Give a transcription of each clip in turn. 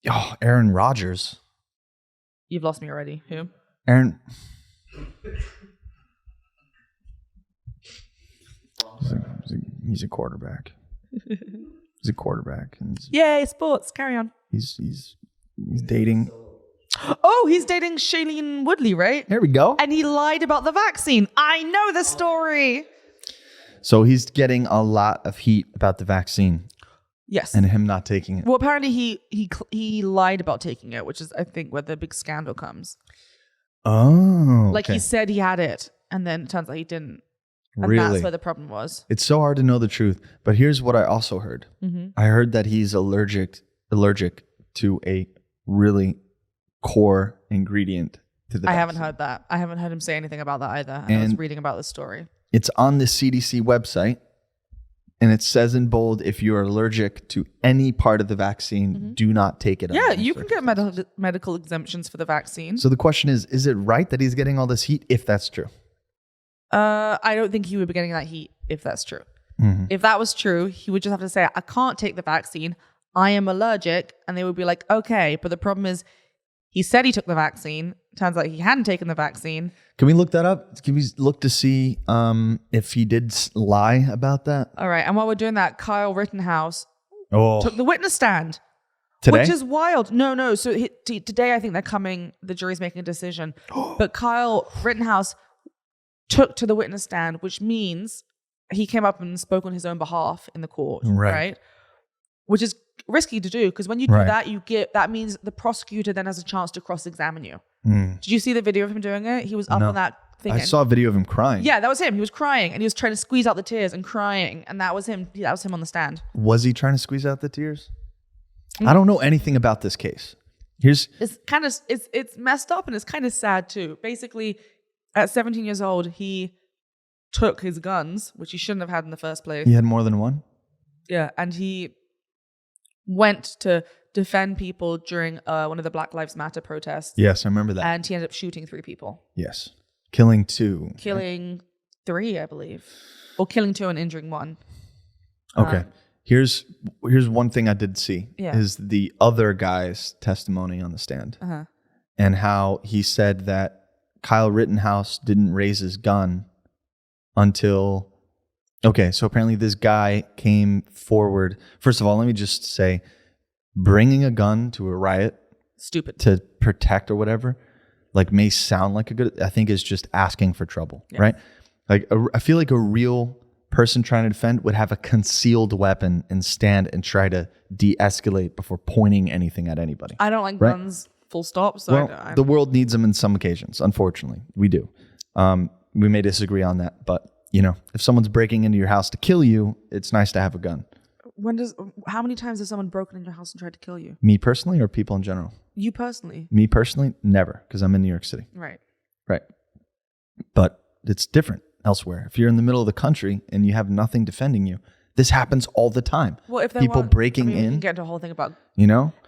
Oh, Aaron Rodgers. You've lost me already. Who? Aaron. He's a quarterback. He's a quarterback. And Yay, sports. Carry on. He's dating. Oh, he's dating Shailene Woodley, right? There we go. And he lied about the vaccine. I know the story. So he's getting a lot of heat about the vaccine. Yes. And him not taking it. Well, apparently he lied about taking it, which is, I think, where the big scandal comes. Oh. Like he said he had it, and then it turns out he didn't. And Really? that's where the problem was. It's so hard to know the truth. But here's what I also heard. Mm-hmm. I heard that he's allergic to a really core ingredient to the vaccine. I haven't heard that. I haven't heard him say anything about that either. And I was reading about this story. It's on the CDC website, and it says in bold, if you're allergic to any part of the vaccine, do not take it. Yeah, you can get medical exemptions for the vaccine. So the question is it right that he's getting all this heat if that's true? I don't think he would be getting that heat if that's true. Mm-hmm. If that was true, he would just have to say, I can't take the vaccine. I am allergic. And they would be like, okay. But the problem is he said he took the vaccine. Turns out he hadn't taken the vaccine. Can we look that up? Can we look to see if he did lie about that? All right. And while we're doing that, Kyle Rittenhouse Oh, took the witness stand. today? Which is wild. No. So today I think they're coming, the jury's making a decision. But Kyle Rittenhouse took to the witness stand, which means he came up and spoke on his own behalf in the court, right? Which is risky to do, because when you do that, that means the prosecutor then has a chance to cross-examine you. Did you see the video of him doing it? He was up on that thing. I saw a video of him crying. Yeah, that was him. He was crying, and he was trying to squeeze out the tears and crying, and that was him. That was him on the stand. Was he trying to squeeze out the tears? I don't know anything about this case. It's kind of it's messed up, and it's kind of sad too. Basically, at 17 years old, he took his guns, which he shouldn't have had in the first place. He had more than one? Yeah, and he went to defend people during one of the Black Lives Matter protests. Yes, I remember that. And he ended up shooting 3 people. Yes. Killing 2. Killing 3, I believe. Or killing 2 and injuring 1. Okay. Here's one thing I did see is the other guy's testimony on the stand. And how he said that Kyle Rittenhouse didn't raise his gun until... Okay, so apparently this guy came forward. First of all, let me just say, bringing a gun to a riot... Stupid. ...to protect or whatever, like may sound like a good... I think is just asking for trouble, right? Like I feel like a real person trying to defend would have a concealed weapon and stand and try to de-escalate before pointing anything at anybody. I don't like guns... Full stop. So the world needs them in some occasions. Unfortunately, we do. We may disagree on that, but if someone's breaking into your house to kill you, it's nice to have a gun. How many times has someone broken into your house and tried to kill you? Me personally, or people in general? You personally. Me personally, never, because I'm in New York City. Right. But it's different elsewhere. If you're in the middle of the country and you have nothing defending you, this happens all the time. Well, if people breaking in, we can get into a whole thing about.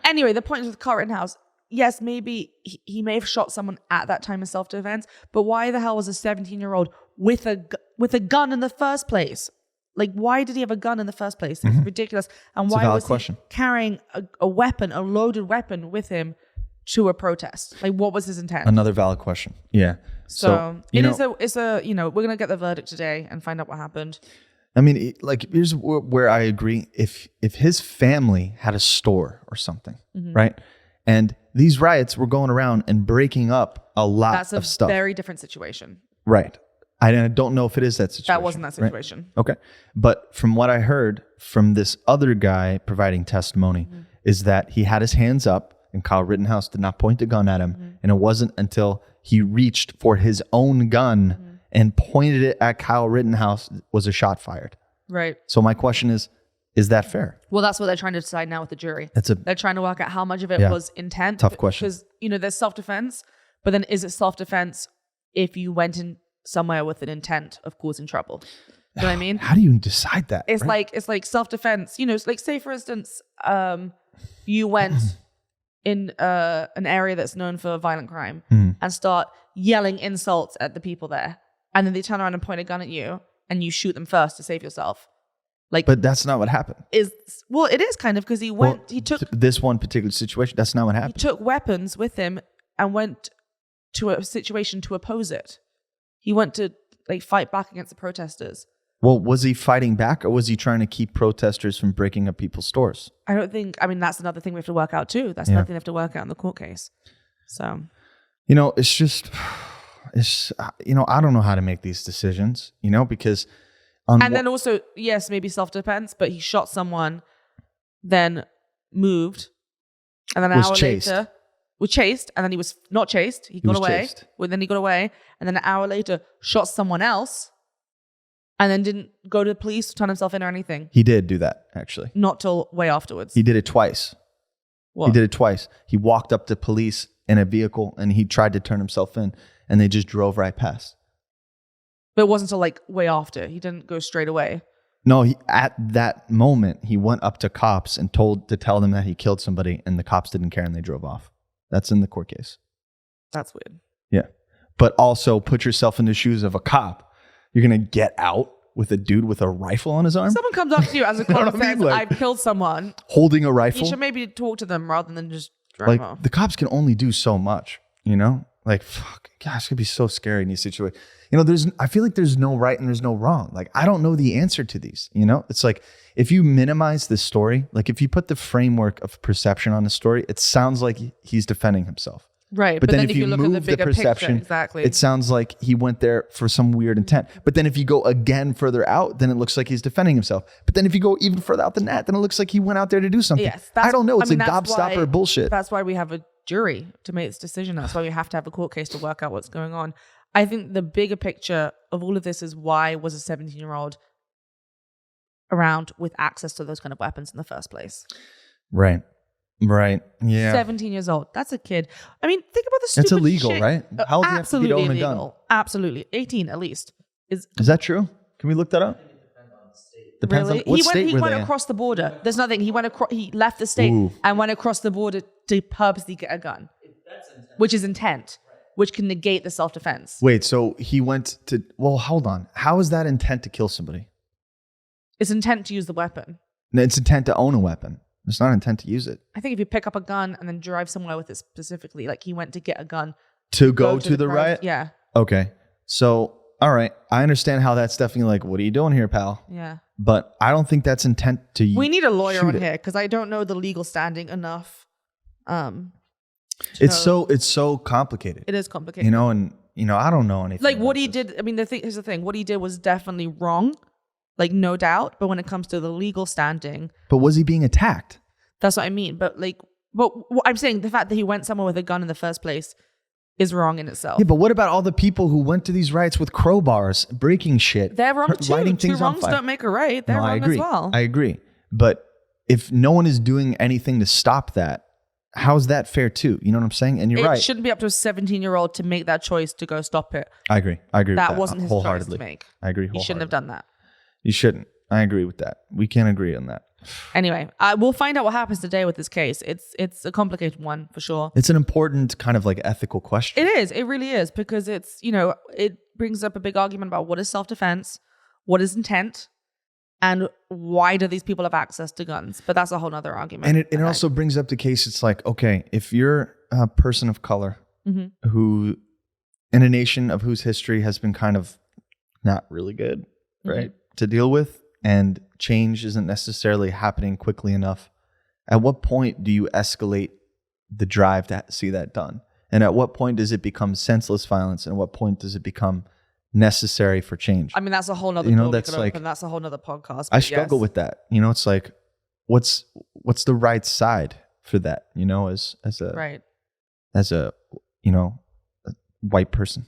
Anyway, the point is with Kyle Rittenhouse. Yes, maybe he may have shot someone at that time in self-defense, but why the hell was a 17-year-old with a gun in the first place? Like, why did he have a gun in the first place? It's ridiculous. And why was he carrying a weapon, a loaded weapon with him to a protest? Like, what was his intent? Another valid question. Yeah. So we're going to get the verdict today and find out what happened. I mean, here's where I agree. If his family had a store or something, right? And these riots were going around and breaking up a lot of stuff. That's a very different situation. Right. I don't know if it is that situation. That wasn't that situation. Right? Okay. But from what I heard from this other guy providing testimony is that he had his hands up and Kyle Rittenhouse did not point a gun at him. And it wasn't until he reached for his own gun and pointed it at Kyle Rittenhouse was a shot fired. Right. So my question is that fair? Well, that's what they're trying to decide now with the jury. They're trying to work out how much of it was intent. Tough question. Because, there's self-defense, but then is it self-defense if you went in somewhere with an intent of causing trouble? You know what I mean? How do you decide that? It's like self-defense. Like say for instance, you went in an area that's known for violent crime and start yelling insults at the people there. And then they turn around and point a gun at you and you shoot them first to save yourself. But that's not what happened. It is kind of, because he took this one particular situation. That's not what happened. He took weapons with him and went to a situation to oppose it. He went to fight back against the protesters. Well, was he fighting back, or was he trying to keep protesters from breaking up people's stores? That's another thing we have to work out too. That's another thing we have to work out in the court case. So, it's just, I don't know how to make these decisions, because. Then also, yes, maybe self-defense, but he shot someone, then moved, and then an hour later was chased, and then he was not chased. He got away. Well, then he got away, and then an hour later shot someone else, and then didn't go to the police, turn himself in or anything. He did do that, actually. Not till way afterwards. He did it twice. What? He did it twice. He walked up to police in a vehicle, and he tried to turn himself in, and they just drove right past. But it wasn't until way after. He didn't go straight away. No, at that moment, he went up to cops and to tell them that he killed somebody, and the cops didn't care and they drove off. That's in the court case. That's weird. Yeah. But also put yourself in the shoes of a cop. You're going to get out with a dude with a rifle on his arm? Someone comes up to you as a cop and says, I've killed someone. Holding a rifle? You should maybe talk to them rather than just drive off. The cops can only do so much, fuck, gosh, it could be so scary in these situations. I feel like there's no right and there's no wrong. I don't know the answer to these, It's like, if you minimize this story, if you put the framework of perception on the story, it sounds like he's defending himself. Right. But then if you look at the bigger perception, exactly. It sounds like he went there for some weird intent. But then if you go again further out, then it looks like he's defending himself. But then if you go even further out than that, then it looks like he went out there to do something. Yes, I don't know. It's a gobstopper bullshit. That's why we have a jury to make this decision. That's why we have to have a court case to work out what's going on. I think the bigger picture of all of this is, why was a 17-year-old around with access to those kind of weapons in the first place? Right. Yeah. 17 years old. That's a kid. I mean, think about the stupid shit. It's illegal, shit. Right? How old do you have to be to own a gun? Absolutely. 18 at least. Is that true? Can we look that up? Depends really? On what state he went across the border. There's nothing. He left the state and went across the border to purposely get a gun, which is intent, which can negate the self-defense. Wait, so he went to... Well, hold on. How is that intent to kill somebody? It's intent to use the weapon. No, it's intent to own a weapon. It's not intent to use it. I think if you pick up a gun and then drive somewhere with it specifically, he went to get a gun. To go to the riot? Yeah. Okay. So, all right. I understand how that's definitely what are you doing here, pal? Yeah. But I don't think that's intent to use. We need a lawyer on here because I don't know the legal standing enough. It's so complicated. It is complicated. I don't know anything. What he did, here's the thing. What he did was definitely wrong. No doubt. But when it comes to the legal standing. But was he being attacked? That's what I mean. But what I'm saying, the fact that he went somewhere with a gun in the first place is wrong in itself. Yeah, but what about all the people who went to these riots with crowbars, breaking shit? They're wrong too. Lighting Two things wrongs on fire. Don't make a right. They're wrong as well. I agree. But if no one is doing anything to stop that, how's that fair too? You know what I'm saying? And you're right. It shouldn't be up to a 17-year-old to make that choice to go stop it. I agree. That wasn't his choice to make. I agree. He shouldn't have done that. You shouldn't. I agree with that. We can't agree on that. Anyway, we'll find out what happens today with this case. It's a complicated one for sure. It's an important kind of ethical question. It is. It really is, because it's, it brings up a big argument about what is self-defense, what is intent, and why do these people have access to guns? But that's a whole nother argument. And it also brings up the case. It's okay, if you're a person of color who, in a nation of whose history has been kind of not really good, right, to deal with, and change isn't necessarily happening quickly enough, at what point do you escalate the drive to see that done? And at what point does it become senseless violence? And at what point does it become necessary for change? I mean, that's a whole nother door that's that's a whole nother podcast. I struggle with that. It's what's the right side for that? As a right. As a white person.